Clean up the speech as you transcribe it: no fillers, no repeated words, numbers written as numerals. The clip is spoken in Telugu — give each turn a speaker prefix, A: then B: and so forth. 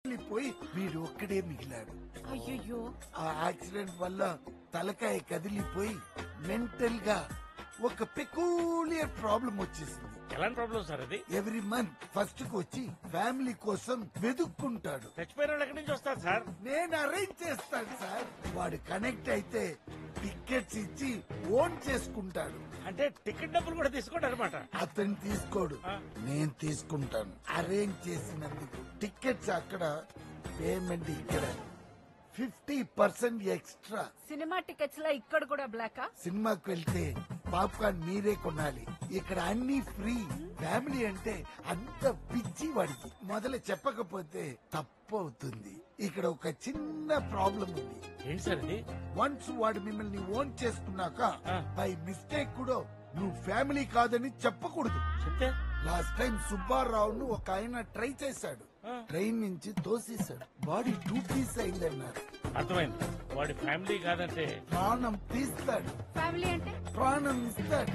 A: పోయి వీడు ఒక్కడే మిగిలాడు.
B: అయ్యయ్యో.
A: ఆ యాక్సిడెంట్ వల్ల తలకాయ కదిలిపోయి మెంటల్ గా ఒక పెకూలియర్ ప్రాబ్లం వచ్చేసింది.
C: ఎలాంటి ప్రాబ్లం సార్ అది?
A: ఎవ్రీ మంత్ ఫస్ట్ కు వచ్చి ఫ్యామిలీ కోసం వెతుక్కుంటాడు.
C: చచ్చిపోయిన వాళ్ళు ఎక్కడి నుంచి వస్తారు సార్?
A: నేను అరేంజ్ చేస్తాను సార్. వాడు కనెక్ట్ అయితే టికెట్స్ ఇచ్చి ఓన్ చేసుకుంటాడు.
C: అంటే టికెట్ డబ్బులు కూడా తీసుకోండి అనమాట.
A: అతను తీసుకోడు, నేను తీసుకుంటాను. అరేంజ్ చేసినందుకు టికెట్స్ అక్కడ, పేమెంట్ ఇక్కడ, 50% ఎక్స్ట్రా.
B: సినిమా టికెట్స్ లా ఇక్కడ కూడా బ్లాకా?
A: సినిమాకి వెళ్తే పాప్కార్న్ మీరే కొనాలి, ఇక్కడ అన్ని ఫ్రీ. ఫ్యామిలీ అంటే అంత పిచ్చి వాడికి. మొదలు చెప్పకపోతే తప్పు అవుతుంది. ఇక్కడ ఒక చిన్న ప్రాబ్లం ఉంది.
C: ఏంటి సార్ ఇది?
A: వన్స్ వాడు మిమ్మల్ని ఓన్ చేసుకున్నాక బై మిస్టేక్ కూడా నువ్వు ఫ్యామిలీ కాదని చెప్పకూడదు.
C: చెప్తే
A: లాస్ట్ టైం సుబ్బారావును ఒక ఆయన ట్రై చేశాడు, ట్రైన్ నుంచి తోసేశాడు. Body 2 piece అయిందన్నారు.
C: అర్థమైంది. వాడి ఫ్యామిలీ కాదంటే
A: ప్రాణం తీస్తాడు,
B: ఫ్యామిలీ అంటే
A: ప్రాణం ఇస్తాడు.